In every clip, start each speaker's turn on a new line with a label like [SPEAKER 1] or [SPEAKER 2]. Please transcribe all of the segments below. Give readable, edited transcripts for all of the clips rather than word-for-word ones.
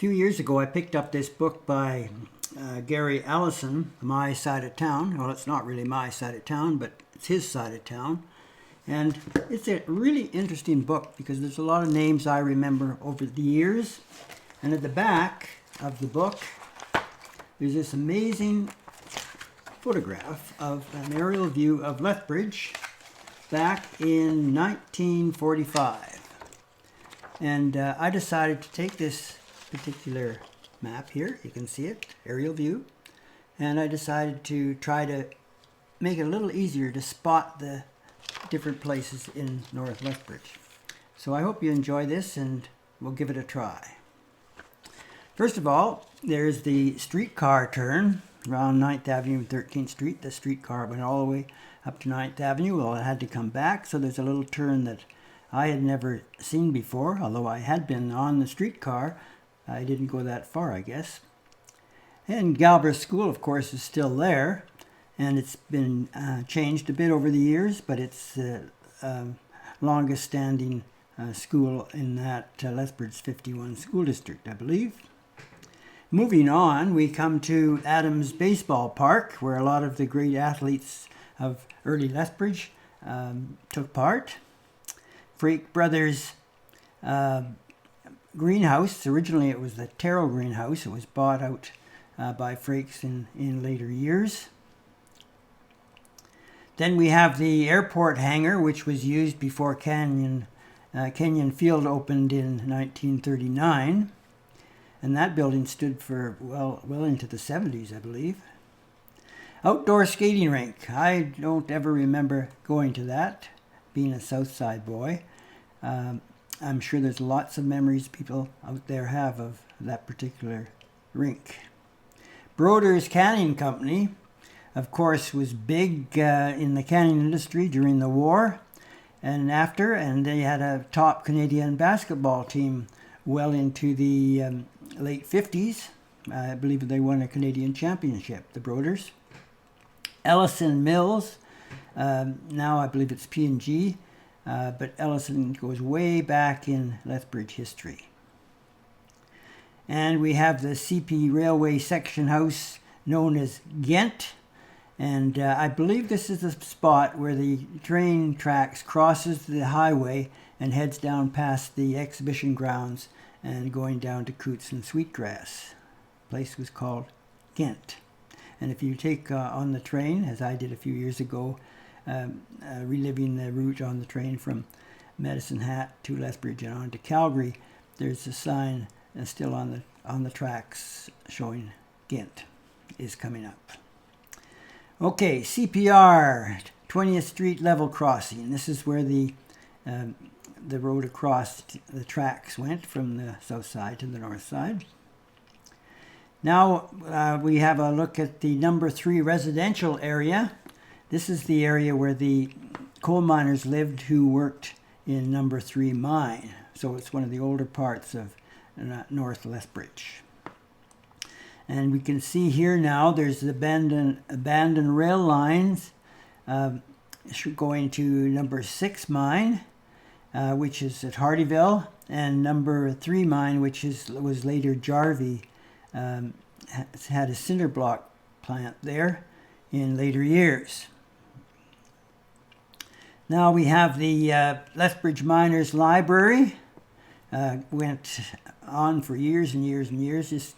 [SPEAKER 1] few years ago, I picked up this book by Gary Allison, My Side of Town. Well, it's not really my side of town, but it's his side of town. And it's a really interesting book because there's a lot of names I remember over the years. And at the back of the book, there's this amazing photograph of an aerial view of Lethbridge back in 1945. And I decided to take this particular map here, you can see it, aerial view, and I decided to try to make it a little easier to spot the different places in North Lethbridge. So I hope you enjoy this and we'll give it a try. First of all, there's the streetcar turn around 9th Avenue and 13th Street. The streetcar went all the way up to 9th Avenue. Well, it had to come back, so there's a little turn that I had never seen before, although I had been on the streetcar. I didn't go that far, I guess. And Galbraith School, of course, is still there, and it's been changed a bit over the years, but it's the longest standing school in that Lethbridge 51 school district, I believe. Moving on, we come to Adams Baseball Park, where a lot of the great athletes of early Lethbridge took part. Frake Brothers greenhouse, originally it was the Terrell greenhouse. It was bought out by Frakes in later years. Then we have the airport hangar, which was used before Kenyon Field opened in 1939. And that building stood for well into the 70s, I believe. Outdoor skating rink. I don't ever remember going to that, being a South Side boy. I'm sure there's lots of memories people out there have of that particular rink. Broder's Canning Company, of course, was big in the canning industry during the war and after, and they had a top Canadian basketball team well into the late 50s. I believe they won a Canadian championship, the Broders. Ellison Mills, now I believe it's P&G, but Ellison goes way back in Lethbridge history. And we have the CP Railway section house known as Ghent, and I believe this is the spot where the train tracks crosses the highway and heads down past the exhibition grounds and going down to Coots and Sweetgrass. The place was called Ghent. And if you take on the train, as I did a few years ago, reliving the route on the train from Medicine Hat to Lethbridge and on to Calgary, there's a sign still on the tracks showing Ghent is coming up. Okay, CPR, 20th Street level crossing. This is where the road across the tracks went from the south side to the north side. Now we have a look at the number 3 residential area. This is the area where the coal miners lived who worked in number 3 mine. So it's one of the older parts of North Lethbridge. And we can see here now there's abandoned rail lines going to number 6 mine, which is at Hardyville, and number 3 mine, which was later Jarvie, had a cinder block plant there in later years. Now we have the Lethbridge Miners Library. Went on for years and years and years, just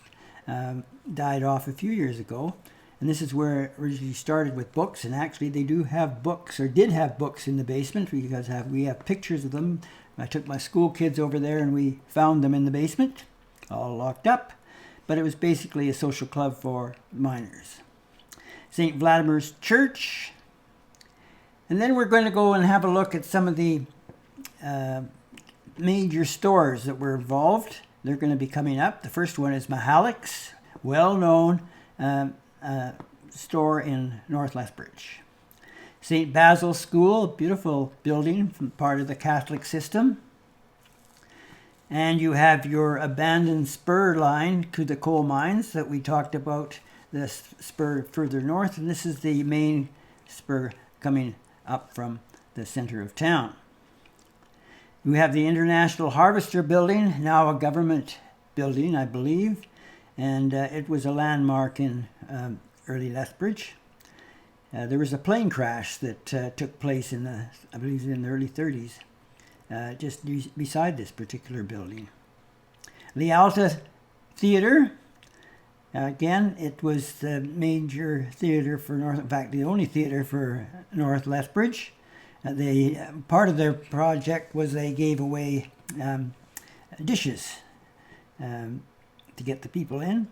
[SPEAKER 1] died off a few years ago. And this is where it originally started with books, and actually they do have books, or did have books in the basement, because we have pictures of them. I took my school kids over there and we found them in the basement, all locked up. But it was basically a social club for miners. St. Vladimir's Church. And then we're going to go and have a look at some of the major stores that were involved. They're going to be coming up. The first one is Mahalik's, well-known store in North Lethbridge. St. Basil's School, a beautiful building from part of the Catholic system. And you have your abandoned spur line to the coal mines that we talked about, the spur further north. And this is the main spur coming up from the center of town. We have the International Harvester Building, now a government building, I believe, and it was a landmark in early Lethbridge. There was a plane crash that took place in the, I believe, in the early 30s, just beside this particular building. The Alta Theatre, again, it was the major theatre for North, in fact, the only theatre for North Lethbridge. Part of their project was they gave away dishes to get the people in.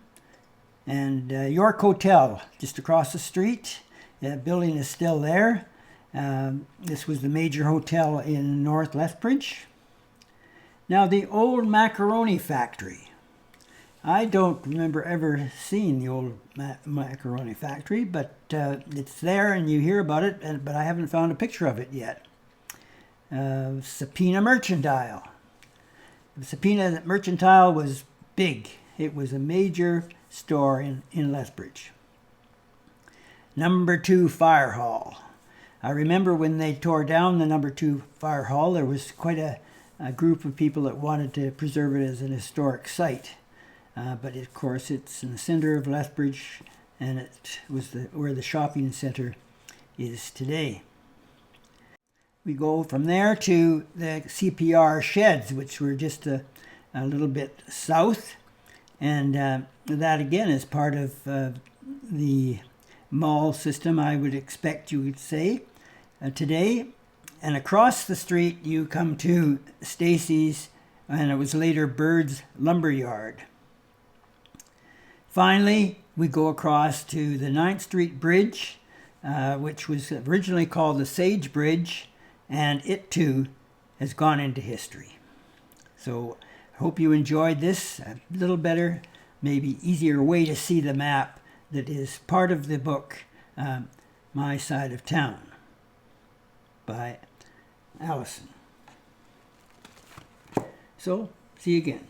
[SPEAKER 1] And York Hotel, just across the street, the building is still there. This was the major hotel in North Lethbridge. Now, the old macaroni factory. I don't remember ever seeing the old macaroni factory, but it's there and you hear about it, but I haven't found a picture of it yet. Subpoena Mercantile. The Subpoena Mercantile was big. It was a major store in Lethbridge. Number 2 Fire Hall. I remember when they tore down the number 2 Fire Hall, there was quite a group of people that wanted to preserve it as an historic site. But of course it's in the center of Lethbridge, and it was where the shopping center is today. We go from there to the CPR sheds, which were just a little bit south, and that again is part of the mall system, I would expect you would say, today. And across the street you come to Stacy's, and it was later Bird's Lumber Yard. Finally, we go across to the 9th Street Bridge, which was originally called the Sage Bridge, and it too has gone into history. So I hope you enjoyed this, a little better, maybe easier way to see the map that is part of the book, My Side of Town, by Allison. So, see you again.